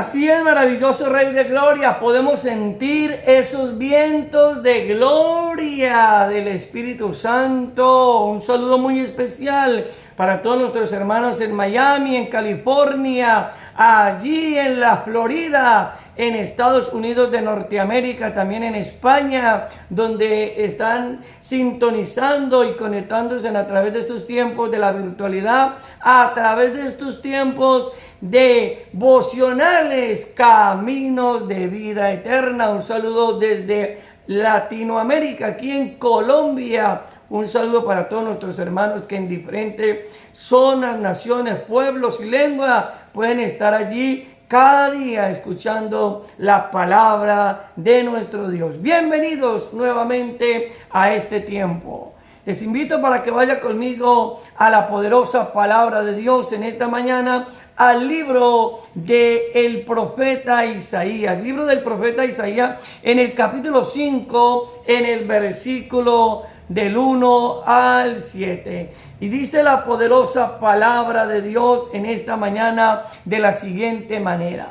Así es, maravilloso Rey de Gloria, podemos sentir esos vientos de gloria del Espíritu Santo. Un saludo muy especial para todos nuestros hermanos en Miami, en California, allí en la Florida, en Estados Unidos de Norteamérica, también en España, donde están sintonizando y conectándose a través de estos tiempos de la virtualidad, a través de estos tiempos devocionales, caminos de vida eterna. Un saludo desde Latinoamérica, aquí en Colombia. Un saludo para todos nuestros hermanos que en diferentes zonas, naciones, pueblos y lenguas pueden estar allí cada día escuchando la palabra de nuestro Dios. Bienvenidos nuevamente a este tiempo. Les invito para que vaya conmigo a la poderosa palabra de Dios en esta mañana, al libro del profeta Isaías. Libro del profeta Isaías en el capítulo 5, en el versículo del 1 al 7. Y dice la poderosa palabra de Dios en esta mañana de la siguiente manera: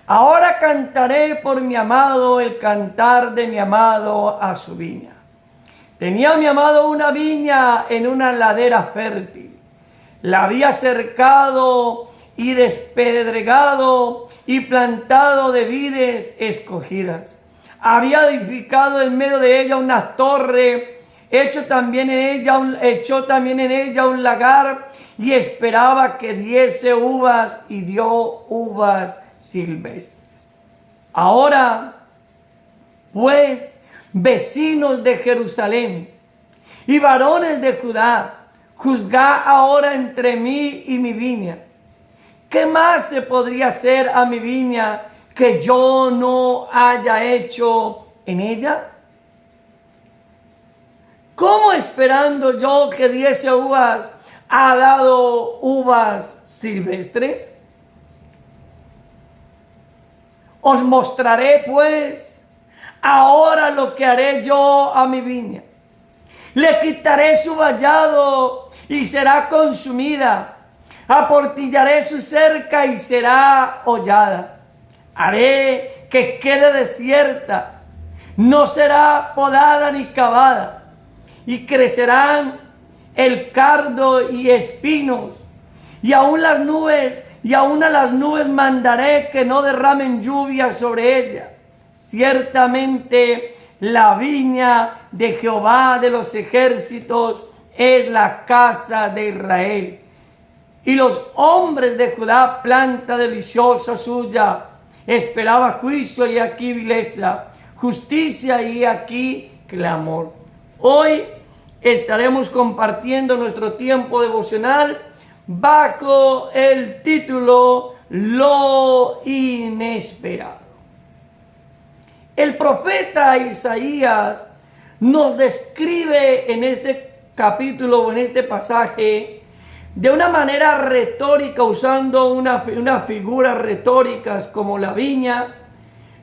ahora cantaré por mi amado el cantar de mi amado a su viña. Tenía mi amado una viña en una ladera fértil. La había cercado y despedregado y plantado de vides escogidas. Había edificado en medio de ella una torre, echó también en ella un lagar, y esperaba que diese uvas, y dio uvas silvestres. Ahora, pues, vecinos de Jerusalén y varones de Judá, juzgad ahora entre mí y mi viña. ¿Qué más se podría hacer a mi viña que yo no haya hecho en ella? ¿Cómo esperando yo que diese uvas ha dado uvas silvestres? Os mostraré pues ahora lo que haré yo a mi viña. Le quitaré su vallado y será consumida. Aportillaré su cerca y será hollada. Haré que quede desierta, no será podada ni cavada. Y crecerán el cardo y espinos, y aún a las nubes mandaré que no derramen lluvia sobre ella. Ciertamente la viña de Jehová de los ejércitos es la casa de Israel, y los hombres de Judá planta deliciosa suya. Esperaba juicio y aquí vileza, justicia y aquí clamor. Hoy estaremos compartiendo nuestro tiempo devocional bajo el título Lo inesperado. El profeta Isaías nos describe en este capítulo o en este pasaje de una manera retórica, usando unas figuras retóricas como la viña.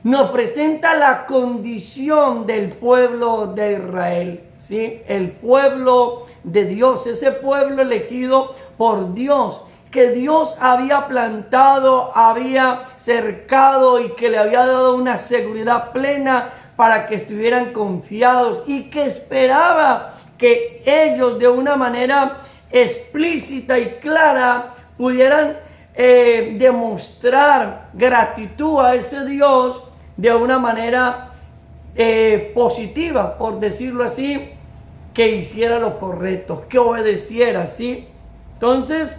Nos presenta la condición del pueblo de Israel, ¿sí? El pueblo de Dios, ese pueblo elegido por Dios, que Dios había plantado, había cercado y que le había dado una seguridad plena para que estuvieran confiados, y que esperaba que ellos de una manera explícita y clara pudieran demostrar gratitud a ese Dios de una manera positiva, por decirlo así, que hiciera lo correcto, que obedeciera, ¿sí? Entonces,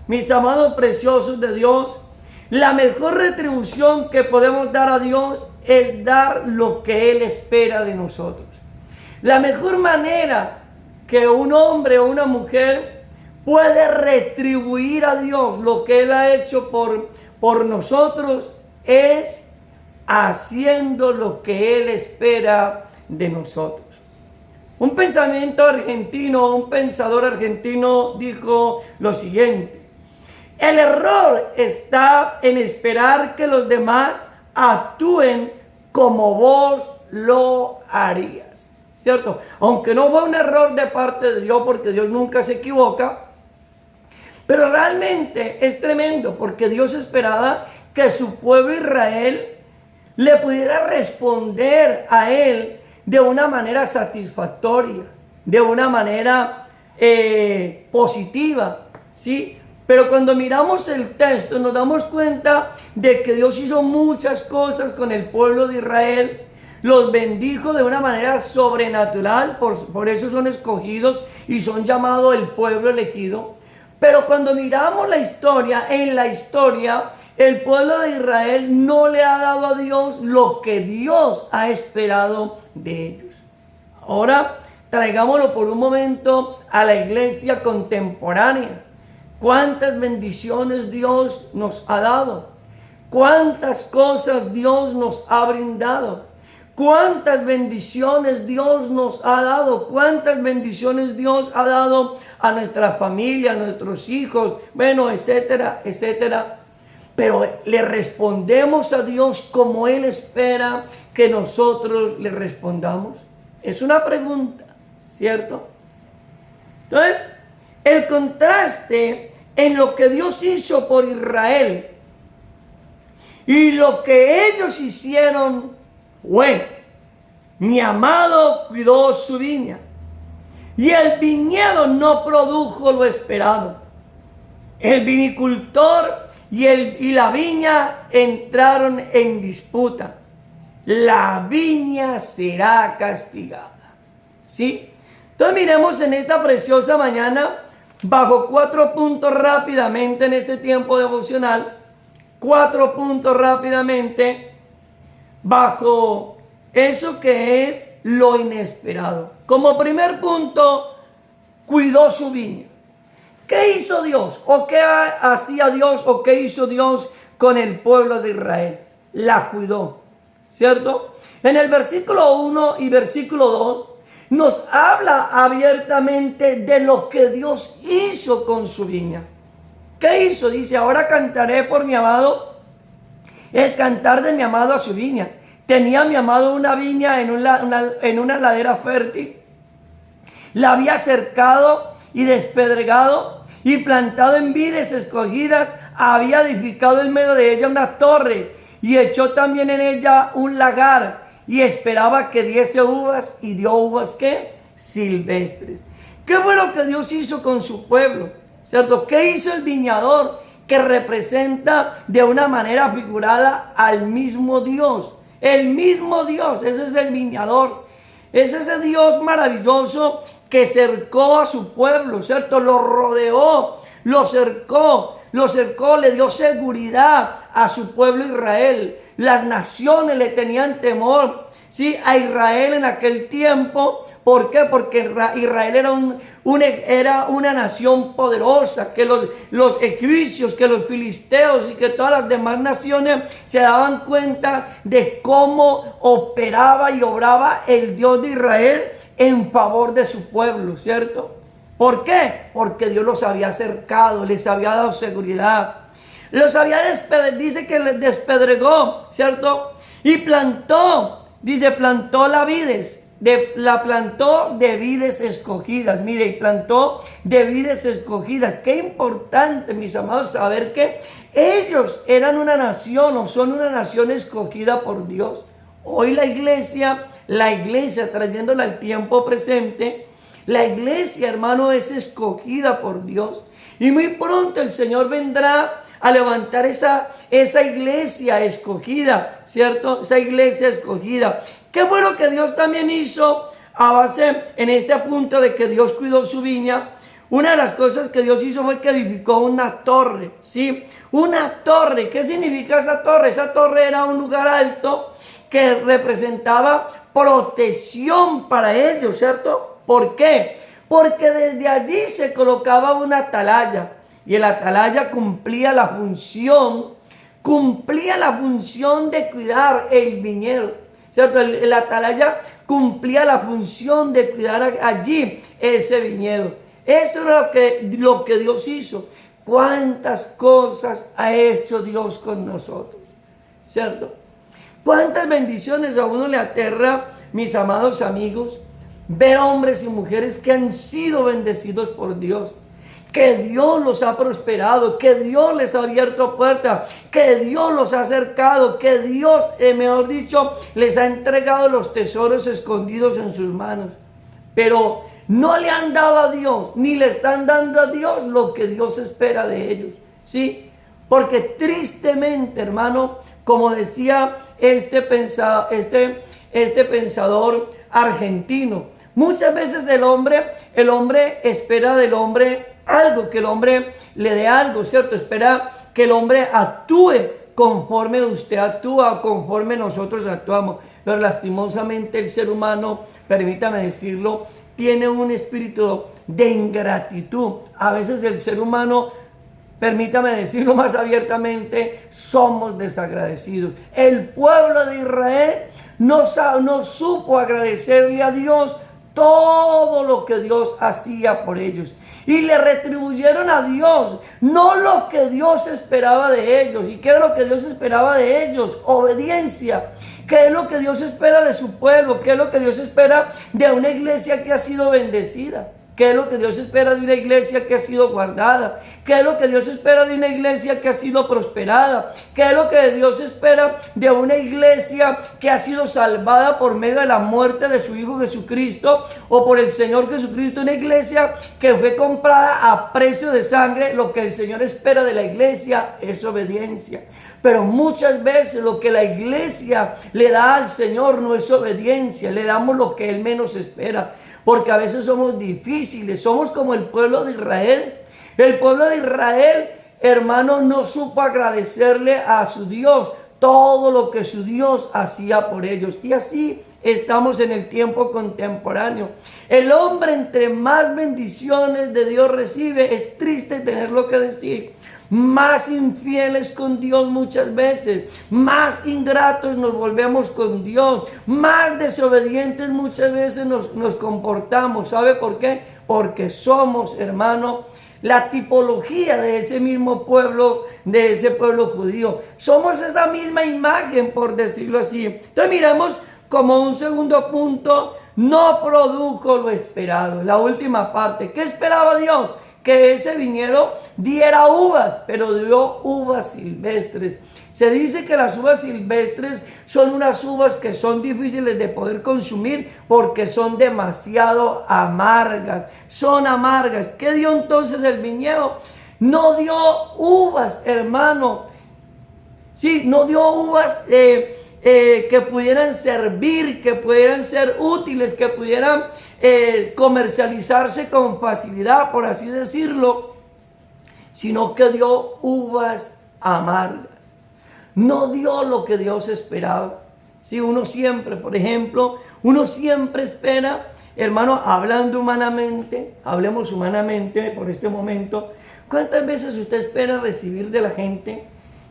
mis amados preciosos de Dios, la mejor retribución que podemos dar a Dios es dar lo que Él espera de nosotros. La mejor manera que un hombre o una mujer puede retribuir a Dios lo que Él ha hecho por nosotros es haciendo lo que Él espera de nosotros. Un pensador argentino dijo lo siguiente: el error está en esperar que los demás actúen como vos lo harías, ¿cierto? Aunque no fue un error de parte de Dios, porque Dios nunca se equivoca, pero realmente es tremendo, porque Dios esperaba que su pueblo Israel le pudiera responder a él de una manera satisfactoria, de una manera positiva, ¿sí? Pero cuando miramos el texto nos damos cuenta de que Dios hizo muchas cosas con el pueblo de Israel, los bendijo de una manera sobrenatural, por eso son escogidos y son llamados el pueblo elegido. Pero cuando miramos la historia, en la historia, el pueblo de Israel no le ha dado a Dios lo que Dios ha esperado de ellos. Ahora, traigámoslo por un momento a la iglesia contemporánea. ¿Cuántas bendiciones Dios nos ha dado? ¿Cuántas cosas Dios nos ha brindado? ¿Cuántas bendiciones Dios nos ha dado? ¿Cuántas bendiciones Dios ha dado a nuestra familia, a nuestros hijos? Bueno, etcétera, etcétera. Pero le respondemos a Dios como Él espera que nosotros le respondamos. Es una pregunta, ¿cierto? Entonces, el contraste en lo que Dios hizo por Israel y lo que ellos hicieron fue: mi amado cuidó su viña y el viñedo no produjo lo esperado. El vinicultor y la viña entraron en disputa. La viña será castigada. ¿Sí? Entonces miremos en esta preciosa mañana bajo 4 puntos rápidamente en este tiempo devocional. 4 puntos rápidamente bajo eso que es lo inesperado. Como primer punto, cuidó su viña. ¿Qué hizo Dios? ¿O qué hacía Dios? ¿O qué hizo Dios con el pueblo de Israel? La cuidó, ¿cierto? En el versículo 1 y versículo 2 nos habla abiertamente de lo que Dios hizo con su viña. ¿Qué hizo? Dice: ahora cantaré por mi amado, el cantar de mi amado a su viña. Tenía mi amado una viña en una ladera fértil. La había cercado y despedregado y plantado en vides escogidas. Había edificado en medio de ella una torre y echó también en ella un lagar y esperaba que diese uvas, y dio uvas, ¿qué? Silvestres. ¿Qué fue lo que Dios hizo con su pueblo? ¿Cierto? ¿Qué hizo el viñador? Que representa de una manera figurada al mismo Dios. El mismo Dios, ese es el viñador. Es ese Dios maravilloso que cercó a su pueblo, ¿cierto? Lo rodeó, lo cercó, le dio seguridad a su pueblo Israel. Las naciones le tenían temor, ¿sí? A Israel en aquel tiempo. ¿Por qué? Porque Israel era una nación poderosa, que los egipcios, que los filisteos y que todas las demás naciones se daban cuenta de cómo operaba y obraba el Dios de Israel en favor de su pueblo, ¿cierto? ¿Por qué? Porque Dios los había acercado, les había dado seguridad. Los había dice que les despedregó, ¿cierto? Y plantó, dice, plantó la vides. La plantó de vides escogidas. Mire, y plantó de vides escogidas. Qué importante, mis amados, saber que ellos eran una nación o son una nación escogida por Dios. Hoy la iglesia trayéndola al tiempo presente, la iglesia, hermano, es escogida por Dios. Y muy pronto el Señor vendrá a levantar esa iglesia escogida, ¿cierto? Esa iglesia escogida. ¿Qué fue lo que Dios también hizo a base en este punto de que Dios cuidó su viña? Una de las cosas que Dios hizo fue que edificó una torre, ¿sí? Una torre. ¿Qué significa esa torre? Esa torre era un lugar alto que representaba protección para ellos, ¿cierto? ¿Por qué? Porque desde allí se colocaba una atalaya. Y el atalaya cumplía la función de cuidar el viñedo, ¿cierto? El atalaya cumplía la función de cuidar allí ese viñedo. Eso es lo que Dios hizo. ¿Cuántas cosas ha hecho Dios con nosotros? ¿Cierto? ¿Cuántas bendiciones a uno le aterra, mis amados amigos, ver hombres y mujeres que han sido bendecidos por Dios, que Dios los ha prosperado, que Dios les ha abierto puertas, que Dios los ha acercado, que Dios, mejor dicho, les ha entregado los tesoros escondidos en sus manos. Pero no le han dado a Dios, ni le están dando a Dios lo que Dios espera de ellos, ¿sí? Porque tristemente, hermano, como decía este pensador argentino, muchas veces el hombre espera del hombre algo, que el hombre le dé algo, ¿cierto? Espera que el hombre actúe conforme usted actúa, conforme nosotros actuamos. Pero lastimosamente el ser humano, permítame decirlo, tiene un espíritu de ingratitud. A veces el ser humano, permítame decirlo más abiertamente, somos desagradecidos. El pueblo de Israel no supo agradecerle a Dios todo lo que Dios hacía por ellos. Y le retribuyeron a Dios, no lo que Dios esperaba de ellos. ¿Y qué era lo que Dios esperaba de ellos? Obediencia. ¿Qué es lo que Dios espera de su pueblo? ¿Qué es lo que Dios espera de una iglesia que ha sido bendecida? ¿Qué es lo que Dios espera de una iglesia que ha sido guardada? ¿Qué es lo que Dios espera de una iglesia que ha sido prosperada? ¿Qué es lo que Dios espera de una iglesia que ha sido salvada por medio de la muerte de su Hijo Jesucristo o por el Señor Jesucristo? Una iglesia que fue comprada a precio de sangre. Lo que el Señor espera de la iglesia es obediencia. Pero muchas veces lo que la iglesia le da al Señor no es obediencia. Le damos lo que Él menos espera. Porque a veces somos difíciles, somos como el pueblo de Israel. El pueblo de Israel, hermano, no supo agradecerle a su Dios todo lo que su Dios hacía por ellos. Y así estamos en el tiempo contemporáneo. El hombre, entre más bendiciones de Dios recibe, es triste tenerlo que decir, más infieles con Dios muchas veces, más ingratos nos volvemos con Dios, más desobedientes muchas veces nos comportamos. ¿Sabe por qué? Porque somos, hermano, la tipología de ese mismo pueblo, de ese pueblo judío. Somos esa misma imagen, por decirlo así. Entonces miramos como un segundo punto, no produjo lo esperado. La última parte, ¿qué esperaba Dios? Que ese viñedo diera uvas, pero dio uvas silvestres. Se dice que las uvas silvestres son unas uvas que son difíciles de poder consumir porque son demasiado amargas. Son amargas. ¿Qué dio entonces el viñedo? No dio uvas, hermano. Sí, no dio uvas que pudieran servir, que pudieran ser útiles, que pudieran comercializarse con facilidad, por así decirlo, sino que dio uvas amargas. No dio lo que Dios esperaba. Si uno siempre, por ejemplo, uno siempre espera, hermano, hablando humanamente, hablemos humanamente por este momento, ¿cuántas veces usted espera recibir de la gente,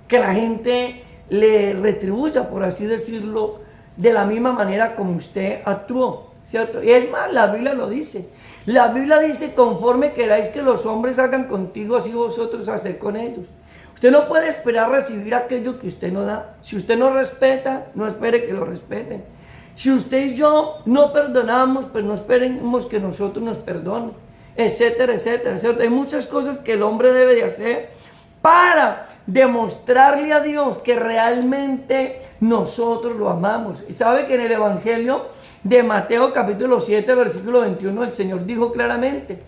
que la gente le retribuya, por así decirlo, de la misma manera como usted actuó, ¿cierto? Y es más, la Biblia lo dice. La Biblia dice, conforme queráis que los hombres hagan contigo, así vosotros haced con ellos. Usted no puede esperar recibir aquello que usted no da. Si usted no respeta, no espere que lo respeten. Si usted y yo no perdonamos, pues no esperemos que nosotros nos perdonen, etcétera, etcétera, etcétera. Hay muchas cosas que el hombre debe de hacer para demostrarle a Dios que realmente nosotros lo amamos. Y sabe que en el Evangelio de Mateo capítulo 7 versículo 21 el Señor dijo claramente: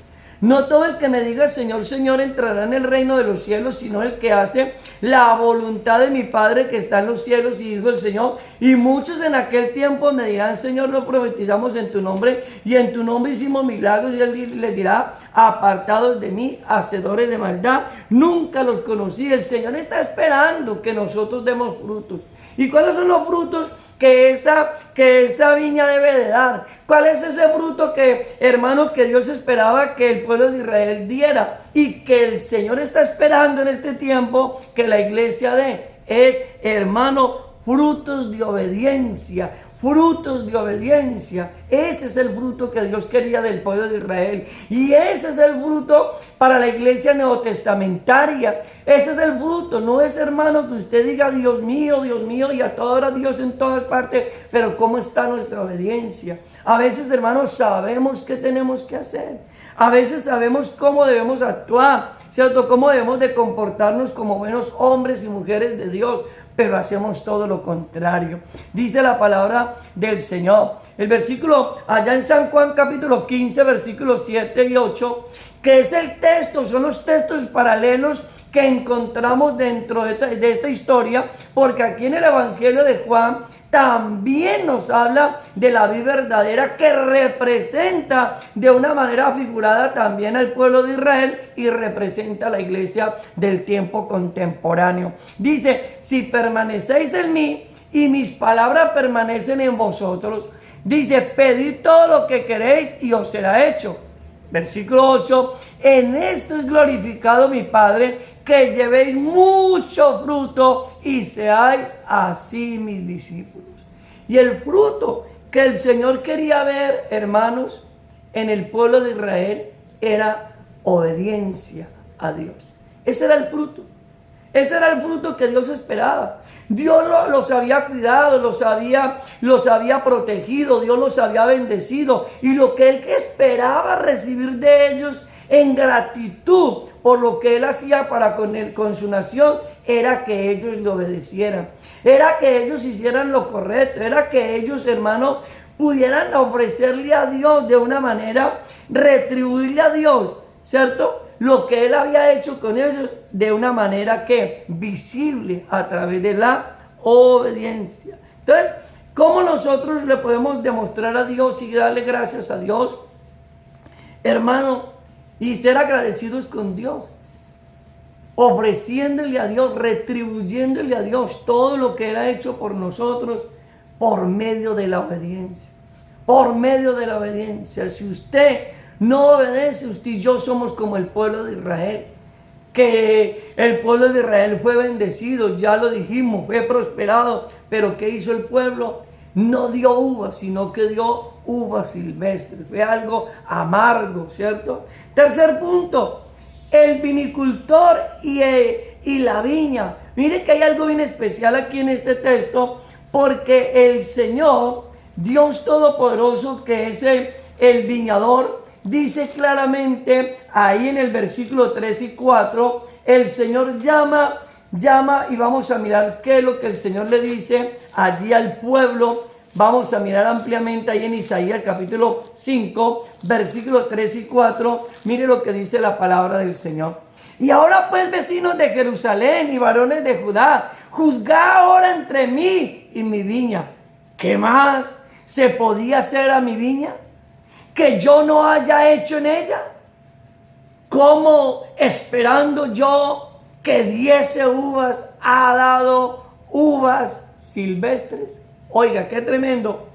no todo el que me diga Señor, Señor entrará en el reino de los cielos, sino el que hace la voluntad de mi Padre que está en los cielos. Y dijo el Señor, y muchos en aquel tiempo me dirán, Señor, no profetizamos en tu nombre, y en tu nombre hicimos milagros. Y Él les dirá, apartados de mí, hacedores de maldad, nunca los conocí. El Señor está esperando que nosotros demos frutos. ¿Y cuáles son los frutos que esa viña debe de dar? ¿Cuál es ese fruto que, hermano, que Dios esperaba que el pueblo de Israel diera y que el Señor está esperando en este tiempo que la iglesia dé? Es, hermano, frutos de obediencia. Frutos de obediencia. Ese es el fruto que Dios quería del pueblo de Israel. Y ese es el fruto para la iglesia neotestamentaria. Ese es el fruto. No es, hermano, que usted diga Dios mío, y a toda hora Dios en todas partes. Pero ¿cómo está nuestra obediencia? A veces, hermanos, sabemos qué tenemos que hacer. A veces sabemos cómo debemos actuar, ¿cierto? Cómo debemos de comportarnos como buenos hombres y mujeres de Dios, pero hacemos todo lo contrario. Dice la palabra del Señor. El versículo allá en San Juan capítulo 15, versículos 7 y 8, que es el texto, son los textos paralelos que encontramos dentro de esta historia, porque aquí en el Evangelio de Juan también nos habla de la vida verdadera que representa de una manera figurada también al pueblo de Israel y representa a la iglesia del tiempo contemporáneo. Dice, si permanecéis en mí y mis palabras permanecen en vosotros, dice, pedid todo lo que queréis y os será hecho. Versículo 8, en esto es glorificado mi Padre, que llevéis mucho fruto y seáis así mis discípulos. Y el fruto que el Señor quería ver, hermanos, en el pueblo de Israel era obediencia a Dios. Ese era el fruto. Ese era el fruto que Dios esperaba. Dios los había cuidado, los había protegido, Dios los había bendecido. Y lo que Él esperaba recibir de ellos en gratitud por lo que Él hacía para con su nación, era que ellos le obedecieran. Era que ellos hicieran lo correcto. Era que ellos, hermanos, pudieran ofrecerle a Dios de una manera, retribuirle a Dios, ¿cierto? Lo que Él había hecho con ellos de una manera que visible a través de la obediencia. Entonces, ¿cómo nosotros le podemos demostrar a Dios y darle gracias a Dios, hermano, y ser agradecidos con Dios? Ofreciéndole a Dios, retribuyéndole a Dios todo lo que Él ha hecho por nosotros por medio de la obediencia. Por medio de la obediencia. Si usted no obedece, usted y yo somos como el pueblo de Israel. Que el pueblo de Israel fue bendecido, ya lo dijimos, fue prosperado. Pero ¿qué hizo el pueblo? No dio uvas, sino que dio uvas silvestres. Fue algo amargo, ¿cierto? Tercer punto, el vinicultor y la viña. Miren que hay algo bien especial aquí en este texto, porque el Señor, Dios Todopoderoso, que es el viñador, dice claramente ahí en el versículo 3 y 4, el Señor llama y vamos a mirar qué es lo que el Señor le dice allí al pueblo. Vamos a mirar ampliamente ahí en Isaías capítulo 5, versículos 3 y 4. Mire lo que dice la palabra del Señor. Y ahora pues, vecinos de Jerusalén y varones de Judá, juzgad ahora entre mí y mi viña. ¿Qué más se podía hacer a mi viña que yo no haya hecho en ella? ¿Cómo esperando yo que diese uvas ha dado uvas silvestres? Oiga, qué tremendo.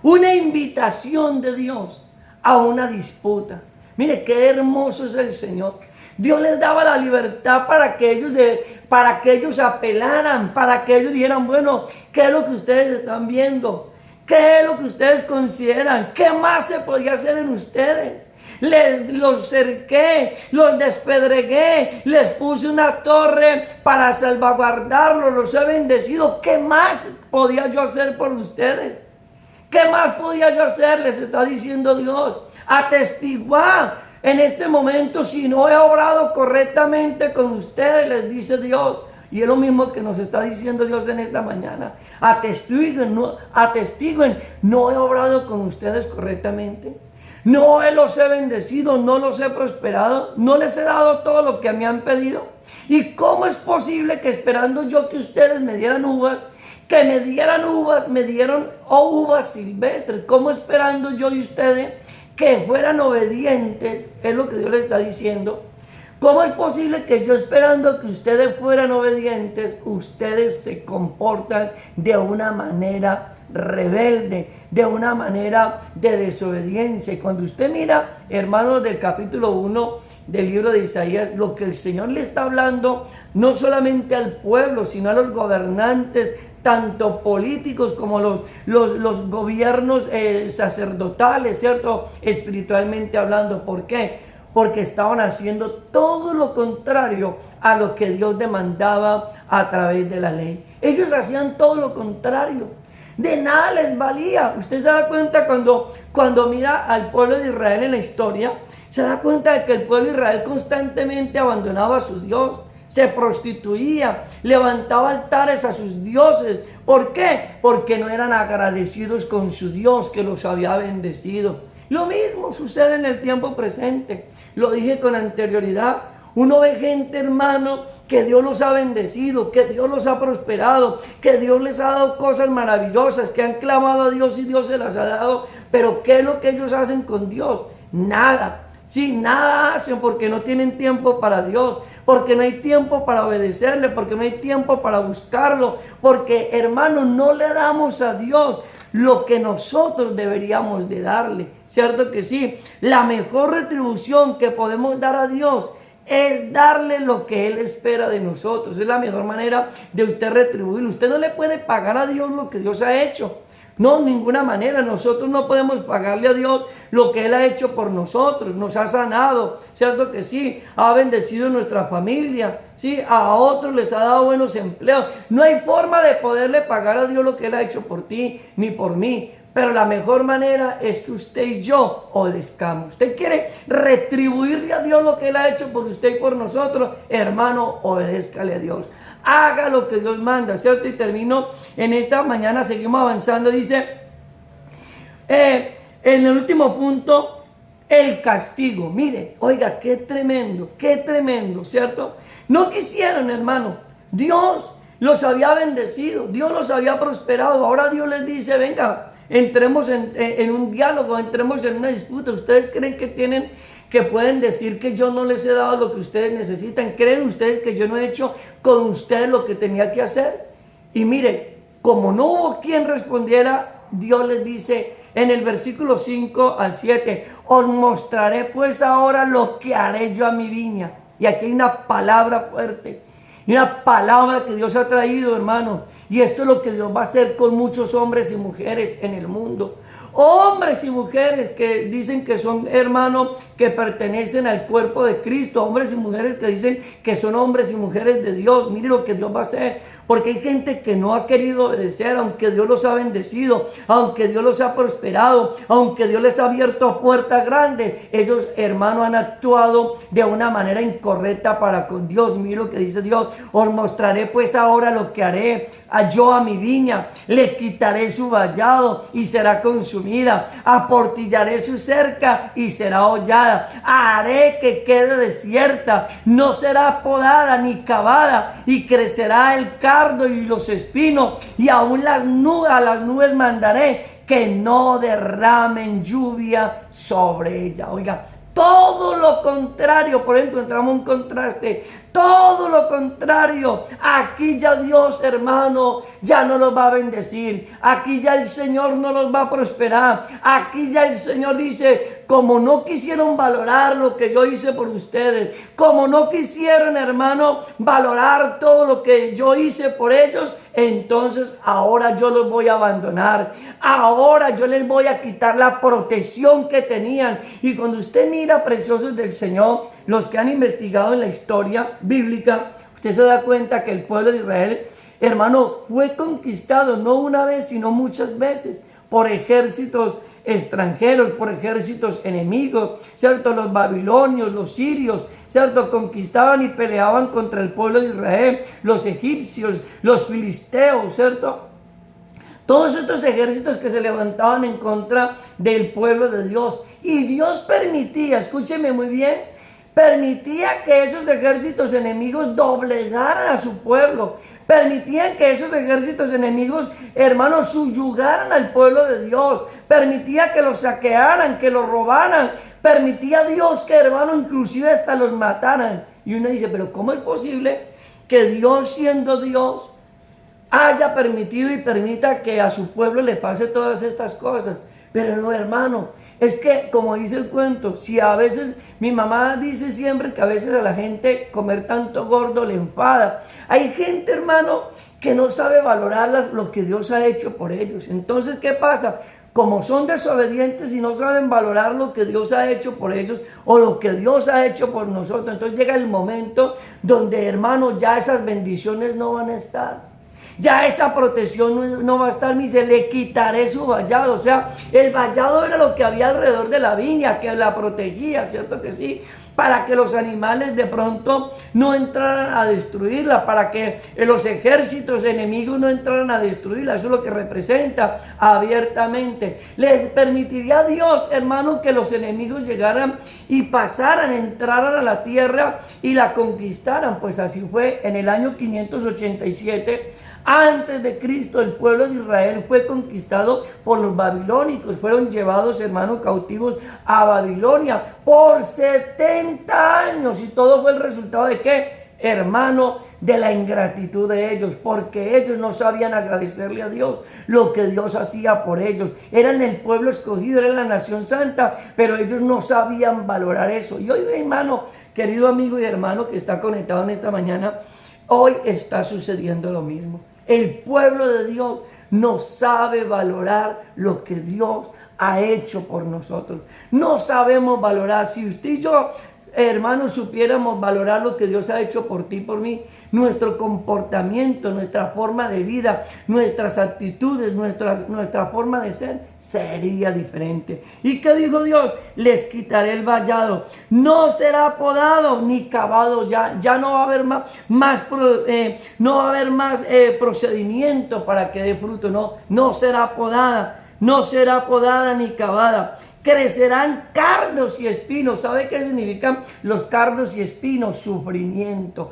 Una invitación de Dios a una disputa. Mire, qué hermoso es el Señor. Dios les daba la libertad para que ellos apelaran, para que ellos dijeran, bueno, ¿qué es lo que ustedes están viendo? ¿Qué es lo que ustedes consideran? ¿Qué más se podía hacer en ustedes? Los cerqué, los despedregué, les puse una torre para salvaguardarlos, los he bendecido. ¿Qué más podía yo hacer por ustedes? ¿Qué más podía yo hacer? Les está diciendo Dios. Atestiguar en este momento si no he obrado correctamente con ustedes, les dice Dios. Y es lo mismo que nos está diciendo Dios en esta mañana. Atestiguen, no he obrado con ustedes correctamente. No los he bendecido, no los he prosperado, no les he dado todo lo que me han pedido. ¿Y cómo es posible que esperando yo que ustedes me dieran uvas, me dieron uvas silvestres? ¿Cómo esperando yo y ustedes que fueran obedientes? Es lo que Dios les está diciendo. ¿Cómo es posible que yo esperando que ustedes fueran obedientes, ustedes se comportan de una manera rebelde, de una manera de desobediencia? Y cuando usted mira, hermanos, del capítulo 1 del libro de Isaías, lo que el Señor le está hablando, no solamente al pueblo, sino a los gobernantes, tanto políticos como los gobiernos sacerdotales, ¿cierto? Espiritualmente hablando. ¿Por qué? Porque estaban haciendo todo lo contrario a lo que Dios demandaba a través de la ley. Ellos hacían todo lo contrario. De nada les valía. Usted se da cuenta cuando mira al pueblo de Israel en la historia, Se da cuenta de que el pueblo de Israel constantemente abandonaba a su Dios, se prostituía, levantaba altares a sus dioses. ¿Por qué? Porque no eran agradecidos con su Dios que los había bendecido. Lo mismo sucede en el tiempo presente. Lo dije con anterioridad. Uno ve gente, hermano, que Dios los ha bendecido, que Dios los ha prosperado, que Dios les ha dado cosas maravillosas, que han clamado a Dios y Dios se las ha dado. Pero ¿qué es lo que ellos hacen con Dios? Nada. Sí, nada hacen porque no tienen tiempo para Dios, porque no hay tiempo para obedecerle, porque no hay tiempo para buscarlo, porque, hermano, no le damos a Dios lo que nosotros deberíamos de darle. ¿Cierto que sí? La mejor retribución que podemos dar a Dios es darle lo que Él espera de nosotros. Es la mejor manera de usted retribuir. Usted no le puede pagar a Dios lo que Dios ha hecho. No, de ninguna manera. Nosotros no podemos pagarle a Dios lo que Él ha hecho por nosotros. Nos ha sanado, ¿cierto que sí? Ha bendecido nuestra familia, ¿sí? A otros les ha dado buenos empleos. No hay forma de poderle pagar a Dios lo que Él ha hecho por ti ni por mí. Pero la mejor manera es que usted y yo obedezcamos. Usted quiere retribuirle a Dios lo que Él ha hecho por usted y por nosotros. Hermano, obedézcale a Dios. Haga lo que Dios manda, ¿cierto? Y termino en esta mañana, seguimos avanzando. Dice, en el último punto, el castigo. Mire, oiga, qué tremendo, ¿cierto? No quisieron, hermano. Dios los había bendecido, Dios los había prosperado. Ahora Dios les dice, venga, entremos en un diálogo, entremos en una disputa. ¿Ustedes creen que pueden decir que yo no les he dado lo que ustedes necesitan? ¿Creen ustedes que yo no he hecho con ustedes lo que tenía que hacer? Y mire, como no hubo quien respondiera, Dios les dice en el versículo 5 al 7, os mostraré pues ahora lo que haré yo a mi viña. Y aquí hay una palabra fuerte, y una palabra que Dios ha traído, hermano. Y esto es lo que Dios va a hacer con muchos hombres y mujeres en el mundo. Hombres y mujeres que dicen que son hermanos que pertenecen al cuerpo de Cristo. Hombres y mujeres que dicen que son hombres y mujeres de Dios. Mire lo que Dios va a hacer. Porque hay gente que no ha querido obedecer, aunque Dios los ha bendecido, aunque Dios los ha prosperado, aunque Dios les ha abierto puertas grandes. Ellos, hermanos, han actuado de una manera incorrecta para con Dios. Mire lo que dice Dios. Os mostraré pues ahora lo que haré yo a mi viña. Le quitaré su vallado y será consumida. Aportillaré su cerca y será hollada. Haré que quede desierta. No será podada ni cavada. Y crecerá el cardo y los espinos, y aún a las nubes mandaré que no derramen lluvia sobre ella. Oiga, todo lo contrario. Por ejemplo, encontramos un contraste. Todo lo contrario. Aquí ya Dios, hermano, ya no los va a bendecir. Aquí ya el Señor no los va a prosperar. Aquí ya el Señor dice, como no quisieron valorar lo que yo hice por ustedes, como no quisieron, hermano, valorar todo lo que yo hice por ellos, entonces ahora yo los voy a abandonar. Ahora yo les voy a quitar la protección que tenían. Y cuando usted mira, preciosos del Señor, los que han investigado en la historia bíblica, usted se da cuenta que el pueblo de Israel, hermano, fue conquistado no una vez, sino muchas veces por ejércitos extranjeros, por ejércitos enemigos, ¿cierto? Los babilonios, los sirios, ¿cierto? Conquistaban y peleaban contra el pueblo de Israel, los egipcios, los filisteos, ¿cierto? Todos estos ejércitos que se levantaban en contra del pueblo de Dios. Y Dios permitía, escúcheme muy bien, permitía que esos ejércitos enemigos doblegaran a su pueblo. Permitían que esos ejércitos enemigos, hermanos, subyugaran al pueblo de Dios. Permitía que los saquearan, que los robaran. Permitía a Dios que, hermano, inclusive hasta los mataran. Y uno dice, pero ¿cómo es posible que Dios, siendo Dios, haya permitido y permita que a su pueblo le pase todas estas cosas? Pero no, hermano, es que, como dice el cuento, si a veces, mi mamá dice siempre que a veces a la gente comer tanto gordo le enfada. Hay gente, hermano, que no sabe valorar lo que Dios ha hecho por ellos. Entonces, ¿qué pasa? Como son desobedientes y no saben valorar lo que Dios ha hecho por ellos o lo que Dios ha hecho por nosotros, entonces llega el momento donde, hermano, ya esas bendiciones no van a estar. ya esa protección no va a estar, ni se le quitaré su vallado. O sea, el vallado era lo que había alrededor de la viña, que la protegía, ¿cierto que sí? Para que los animales de pronto no entraran a destruirla, para que los ejércitos enemigos no entraran a destruirla. Eso es lo que representa abiertamente. Les permitiría a Dios, hermano, que los enemigos llegaran y pasaran, entraran a la tierra y la conquistaran. Pues así fue en el año 587. Antes de Cristo, el pueblo de Israel fue conquistado por los babilónicos. Fueron llevados, hermanos, cautivos a Babilonia por 70 años. ¿Y todo fue el resultado de qué, hermano? De la ingratitud de ellos, porque ellos no sabían agradecerle a Dios lo que Dios hacía por ellos. Eran el pueblo escogido, eran la nación santa, pero ellos no sabían valorar eso. Y hoy, hermano, querido amigo y hermano que está conectado en esta mañana, hoy está sucediendo lo mismo. El pueblo de Dios no sabe valorar lo que Dios ha hecho por nosotros. No sabemos valorar. Si usted y yo, hermanos, supiéramos valorar lo que Dios ha hecho por ti y por mí, nuestro comportamiento, nuestra forma de vida, nuestras actitudes, nuestra forma de ser sería diferente. ¿Y qué dijo Dios? Les quitaré el vallado. No será podado ni cavado ya no va a haber no va a haber más procedimiento para que dé fruto. No será podada ni cavada. Crecerán cardos y espinos. ¿Sabe qué significan los cardos y espinos? Sufrimiento,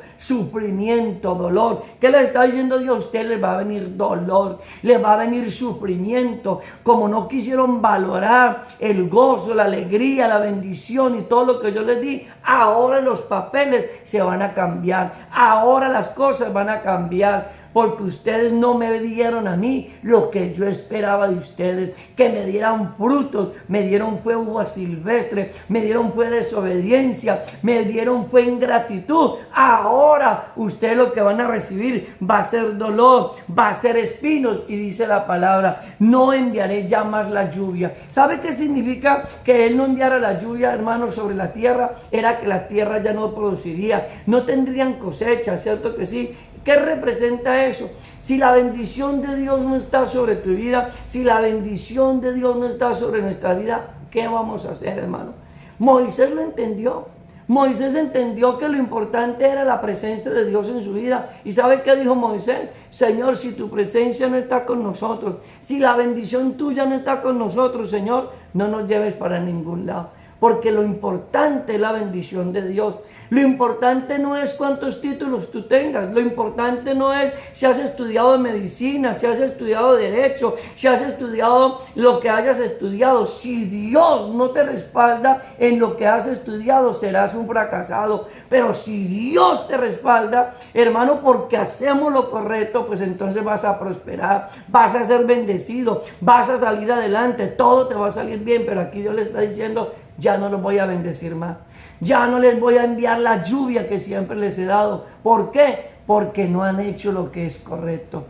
dolor. ¿Qué le está diciendo Dios? A usted les va a venir dolor, les va a venir sufrimiento. Como no quisieron valorar el gozo, la alegría, la bendición y todo lo que yo les di, ahora los papeles se van a cambiar. Ahora las cosas van a cambiar. Porque ustedes no me dieron a mí lo que yo esperaba de ustedes, que me dieran frutos, me dieron fue uva silvestre, me dieron fue desobediencia, me dieron fue ingratitud. Ahora ustedes lo que van a recibir va a ser dolor, va a ser espinos, y dice la palabra, no enviaré ya más la lluvia. ¿Sabe qué significa que Él no enviara la lluvia, hermanos, sobre la tierra? Era que la tierra ya no produciría, no tendrían cosecha, ¿cierto que sí? ¿Qué representa eso? Si la bendición de Dios no está sobre tu vida, si la bendición de Dios no está sobre nuestra vida, ¿qué vamos a hacer, hermano? Moisés lo entendió. Moisés entendió que lo importante era la presencia de Dios en su vida. ¿Y sabe qué dijo Moisés? Señor, si tu presencia no está con nosotros, si la bendición tuya no está con nosotros, Señor, no nos lleves para ningún lado. Porque lo importante es la bendición de Dios. Lo importante no es cuántos títulos tú tengas. Lo importante no es si has estudiado medicina, si has estudiado derecho, si has estudiado lo que hayas estudiado. Si Dios no te respalda en lo que has estudiado, serás un fracasado. Pero si Dios te respalda, hermano, porque hacemos lo correcto, pues entonces vas a prosperar, vas a ser bendecido, vas a salir adelante, todo te va a salir bien. Pero aquí Dios le está diciendo, ya no los voy a bendecir más. Ya no les voy a enviar la lluvia que siempre les he dado. ¿Por qué? Porque no han hecho lo que es correcto.